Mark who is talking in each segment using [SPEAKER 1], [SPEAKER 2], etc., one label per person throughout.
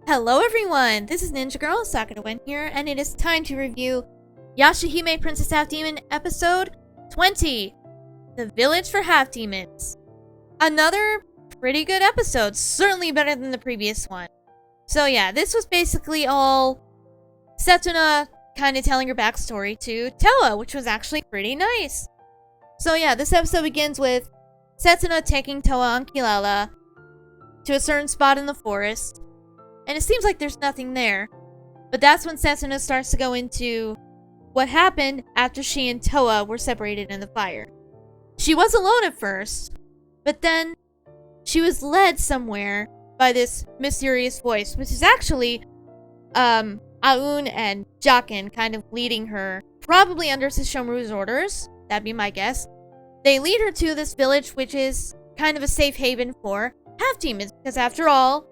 [SPEAKER 1] Hello everyone, this is Ninja Girl, Sakura Wen here, and it is time to review Yashahime Princess Half Demon episode 20, The Village for Half Demons. Another pretty good episode, certainly better than the previous one. So yeah, this was basically all Setsuna kind of telling her backstory to Towa, which was actually pretty nice. So yeah, this episode begins with Setsuna taking Towa on Kilala to a certain spot in the forest. And it seems like there's nothing there. But that's when Setsuna starts to go into what happened after she and Towa were separated in the fire. She was alone at first, but then she was led somewhere by this mysterious voice, which is actually Aun and Jaken kind of leading her, probably under Sesshomaru's orders. That'd be my guess. They lead her to this village, which is kind of a safe haven for half-demons, because after all,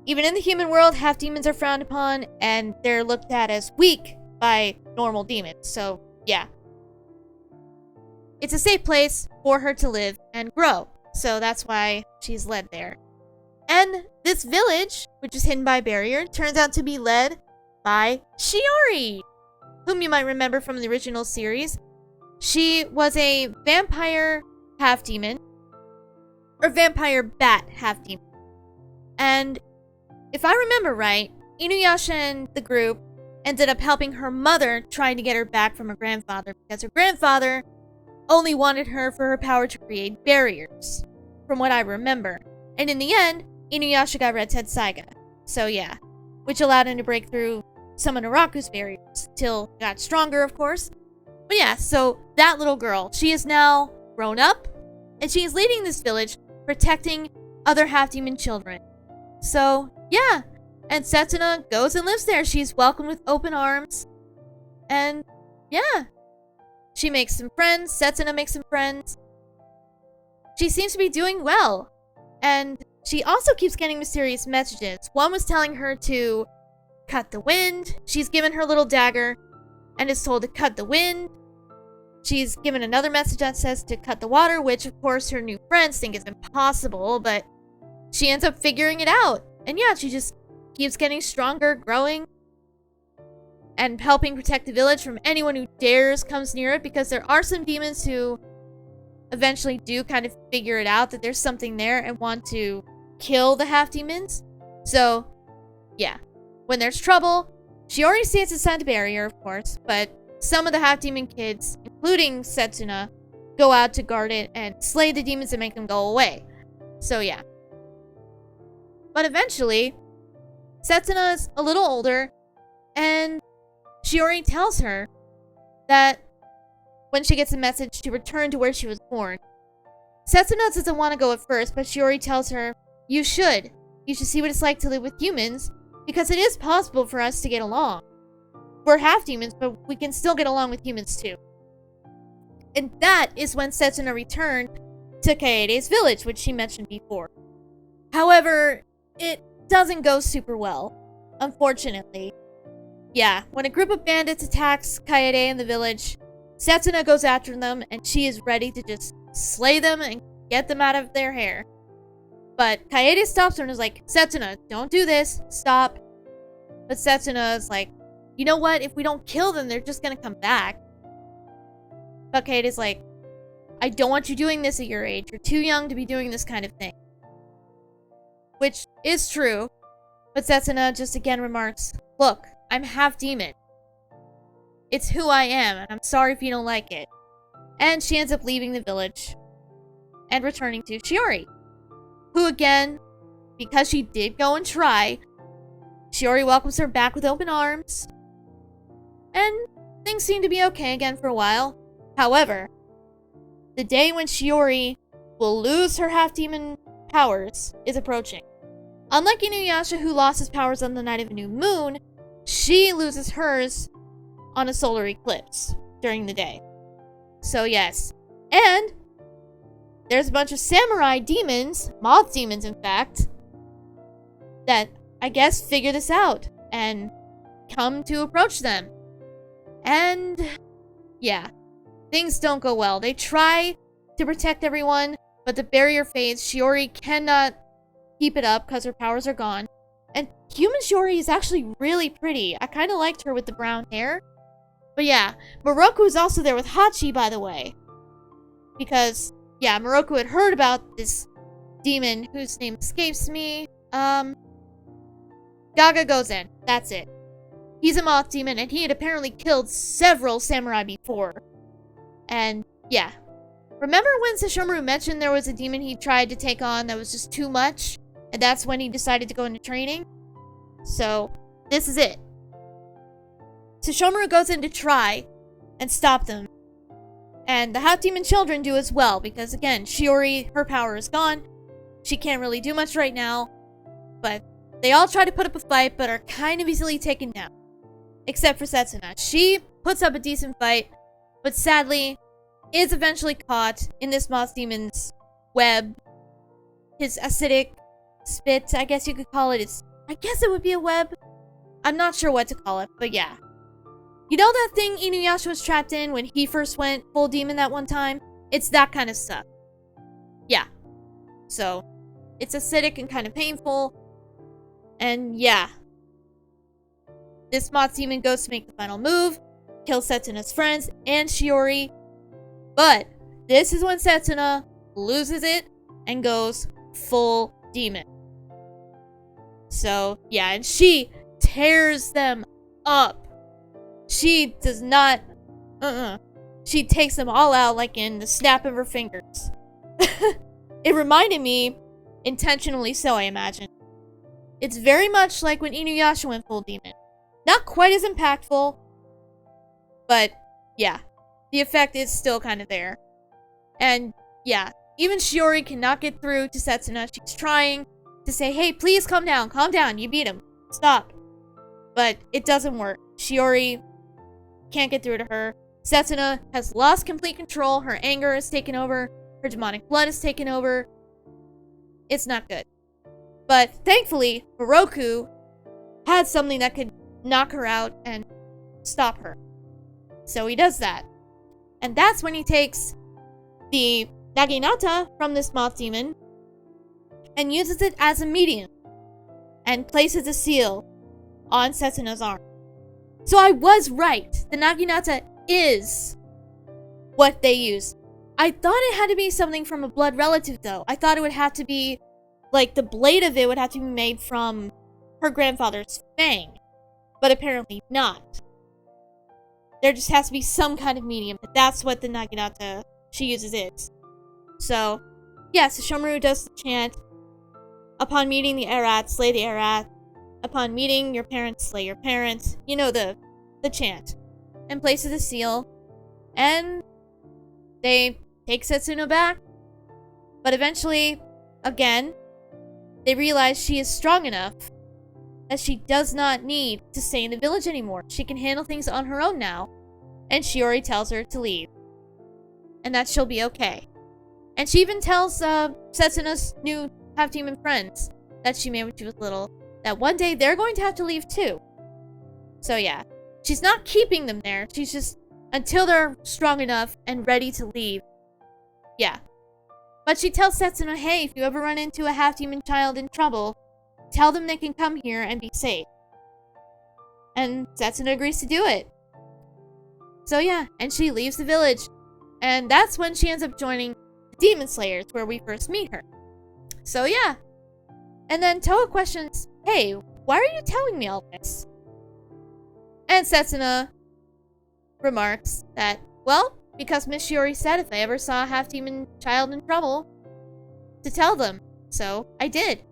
[SPEAKER 1] even in the human world, half-demons are frowned upon, and they're looked at as weak by normal demons. So, yeah. It's a safe place for her to live and grow. So that's why she's led there. And this village, which is hidden by a barrier, turns out to be led by Shiori, whom you might remember from the original series. She was a vampire half-demon, or vampire bat half-demon. And if I remember right, Inuyasha and the group ended up helping her mother trying to get her back from her grandfather, because her grandfather only wanted her for her power to create barriers, from what I remember. And in the end, Inuyasha got Red Head Saiga. So yeah, which allowed him to break through some of Naraku's barriers, till he got stronger, of course. But yeah, so that little girl, she is now grown up, and she is leading this village, protecting other half-demon children. So, yeah, and Setsuna goes and lives there. She's welcomed with open arms, and yeah, she makes some friends. Setsuna makes some friends. She seems to be doing well, and she also keeps getting mysterious messages. One was telling her to cut the wind. She's given her little dagger and is told to cut the wind. She's given another message that says to cut the water, which of course her new friends think is impossible, but she ends up figuring it out. And yeah, she just keeps getting stronger, growing, and helping protect the village from anyone who dares comes near it, because there are some demons who eventually do kind of figure it out that there's something there and want to kill the half-demons. So, yeah. When there's trouble, she already stands inside the barrier, of course, but some of the half-demon kids, including Setsuna, go out to guard it and slay the demons and make them go away. So, yeah. But eventually, Setsuna is a little older, and Shiori tells her that when she gets a message to return to where she was born. Setsuna doesn't want to go at first, but Shiori tells her, You should see what it's like to live with humans, because it is possible for us to get along. We're half-demons, but we can still get along with humans too. And that is when Setsuna returned to Kaede's village, which she mentioned before. However, it doesn't go super well, unfortunately. Yeah, when a group of bandits attacks Kaede in the village, Setsuna goes after them, and she is ready to just slay them and get them out of their hair. But Kaede stops her and is like, Setsuna, don't do this, stop. But Setsuna is like, you know what, if we don't kill them, they're just gonna come back. But Kaede's like, I don't want you doing this at your age, you're too young to be doing this kind of thing. Which is true, but Setsuna just again remarks, look, I'm half-demon. It's who I am, and I'm sorry if you don't like it. And she ends up leaving the village and returning to Shiori, who again, because she did go and try, Shiori welcomes her back with open arms, and things seem to be okay again for a while. However, the day when Shiori will lose her half-demon powers is approaching. Unlike Inuyasha, who lost his powers on the night of a new moon, she loses hers on a solar eclipse during the day. So yes. And there's a bunch of samurai demons, moth demons in fact, that I guess figure this out and come to approach them. And yeah, things don't go well. They try to protect everyone, but the barrier fades. Shiori cannot keep it up because her powers are gone. human Shiori is actually really pretty. I kind of liked her with the brown hair. But yeah, Moroku is also there with Hachi, by the way. Because, yeah, Moroku had heard about this demon whose name escapes me. Gaga Gozen. That's it. He's a moth demon, and he had apparently killed several samurai before. And, yeah. Remember when Sesshomaru mentioned there was a demon he tried to take on that was just too much? And that's when he decided to go into training? So, this is it. Sesshomaru goes in to try and stop them. And the half-demon children do as well, because again, Shiori, her power is gone. She can't really do much right now. But they all try to put up a fight, but are kind of easily taken down. Except for Setsuna. She puts up a decent fight, but sadly is eventually caught in this moth demon's web. His acidic spit, I guess you could call it. I guess it would be a web. I'm not sure what to call it, but yeah. You know that thing Inuyasha was trapped in when he first went full demon that one time? It's that kind of stuff. Yeah. So, it's acidic and kind of painful. And yeah. This moth demon goes to make the final move, kills Setsuna's friends and Shiori. But this is when Setsuna loses it and goes full demon. So, yeah, and she tears them up. She does not, She takes them all out like in the snap of her fingers. It reminded me, intentionally so I imagine. It's very much like when Inuyasha went full demon. Not quite as impactful, but yeah, the effect is still kind of there. And yeah, even Shiori cannot get through to Setsuna. She's trying to say, hey, please calm down, you beat him, stop. But it doesn't work. Shiori can't get through to her. Setsuna has lost complete control. Her anger has taken over. Her demonic blood has taken over. It's not good. But thankfully, Moroku had something that could knock her out and stop her. So he does that. And that's when he takes the Naginata from this moth demon and uses it as a medium and places a seal on Setsuna's arm. So I was right. The Naginata is what they use. I thought it had to be something from a blood relative, though. I thought it would have to be, like, the blade of it would have to be made from her grandfather's fang. But apparently not. There just has to be some kind of medium. But that's what the Naginata she uses is. So, yeah, Sesshomaru does the chant. Upon meeting the Erat, slay the Erat. Upon meeting your parents, slay your parents. You know the chant. And places a seal. And they take Setsuna back. But eventually, again, they realize she is strong enough that she does not need to stay in the village anymore. She can handle things on her own now. And Shiori tells her to leave. And that she'll be okay. And she even tells Setsuna's new half-demon friends that she made when she was little that one day they're going to have to leave too. So yeah, she's not keeping them there. She's just until they're strong enough and ready to leave. Yeah. But she tells Setsuna, hey, if you ever run into a half-demon child in trouble, tell them they can come here and be safe. And Setsuna agrees to do it. So yeah, and she leaves the village. And that's when she ends up joining the Demon Slayers, where we first meet her. So yeah. And then Towa questions, hey, why are you telling me all this? And Setsuna remarks that, well, because Miss Shiori said if I ever saw a half-demon child in trouble, to tell them. So I did.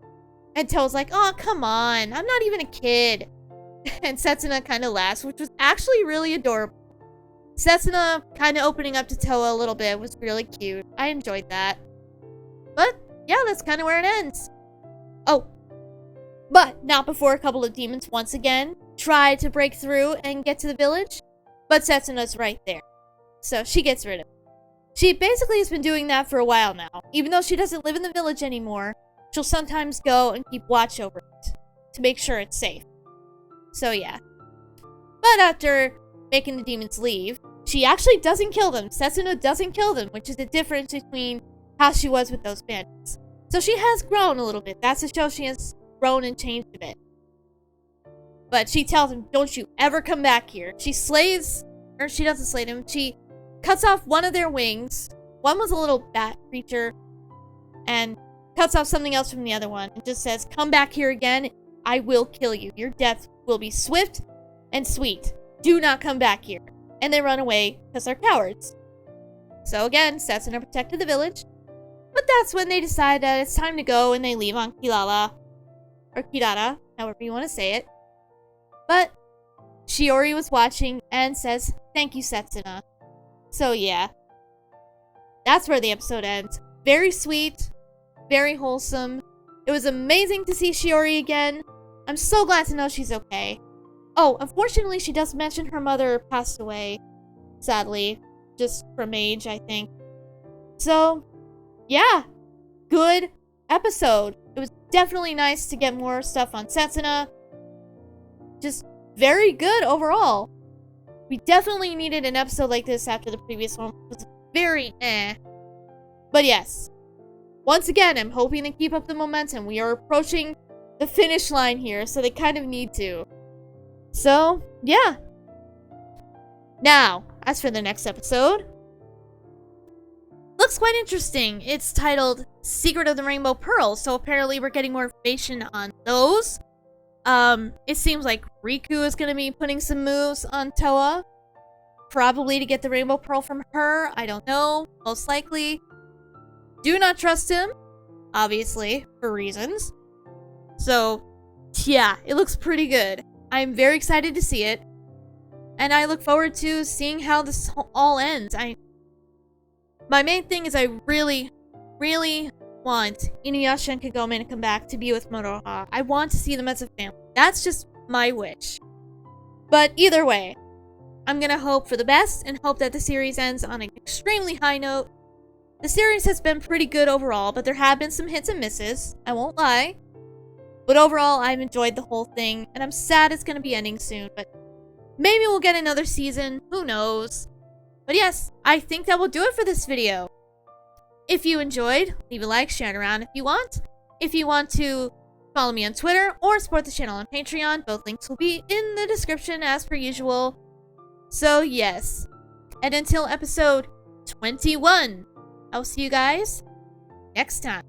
[SPEAKER 1] And Towa's like, oh, come on, I'm not even a kid. And Setsuna kind of laughs, which was actually really adorable. Setsuna kind of opening up to Towa a little bit was really cute. I enjoyed that. But, yeah, that's kind of where it ends. Oh, but not before a couple of demons once again try to break through and get to the village. But Setsuna's right there. So she gets rid of it. She basically has been doing that for a while now. Even though she doesn't live in the village anymore, she'll sometimes go and keep watch over it to make sure it's safe. So yeah. But after making the demons leave, she actually doesn't kill them. Setsuna doesn't kill them, which is the difference between how she was with those bandits. So she has grown a little bit. That's to show she has grown and changed a bit. But she tells him, don't you ever come back here. She slays, or she doesn't slay him. She cuts off one of their wings. One was a little bat creature. And cuts off something else from the other one. And just says, come back here again. I will kill you. Your death will be swift and sweet. Do not come back here. And they run away because they're cowards. So again, Setsuna protected the village. But that's when they decide that it's time to go and they leave on Kilala. Or Kirara, however you want to say it. But Shiori was watching and says, thank you, Setsuna. So yeah. That's where the episode ends. Very sweet. Very wholesome. It was amazing to see Shiori again. I'm so glad to know she's okay. Oh, unfortunately, she does mention her mother passed away. Sadly. Just from age, I think. So, yeah. Good episode. It was definitely nice to get more stuff on Setsuna. Just very good overall. We definitely needed an episode like this after the previous one. It was very eh. But yes. Once again, I'm hoping to keep up the momentum. We are approaching the finish line here, so they kind of need to. So, yeah. Now, as for the next episode, looks quite interesting. It's titled Secret of the Rainbow Pearl, so apparently we're getting more information on those. It seems like Riku is going to be putting some moves on Towa. Probably to get the Rainbow Pearl from her. I don't know. Most likely. Do not trust him. Obviously, for reasons. So, yeah, it looks pretty good. I'm very excited to see it. And I look forward to seeing how this all ends. My main thing is I really, really want Inuyasha and Kagome to come back to be with Moroha. I want to see them as a family. That's just my wish. But either way, I'm gonna hope for the best and hope that the series ends on an extremely high note. The series has been pretty good overall, but there have been some hits and misses. I won't lie. But overall, I've enjoyed the whole thing, and I'm sad it's gonna be ending soon, but maybe we'll get another season. Who knows? But yes, I think that will do it for this video. If you enjoyed, leave a like, share it around if you want. If you want to follow me on Twitter or support the channel on Patreon, both links will be in the description as per usual. So yes, and until episode 21, I'll see you guys next time.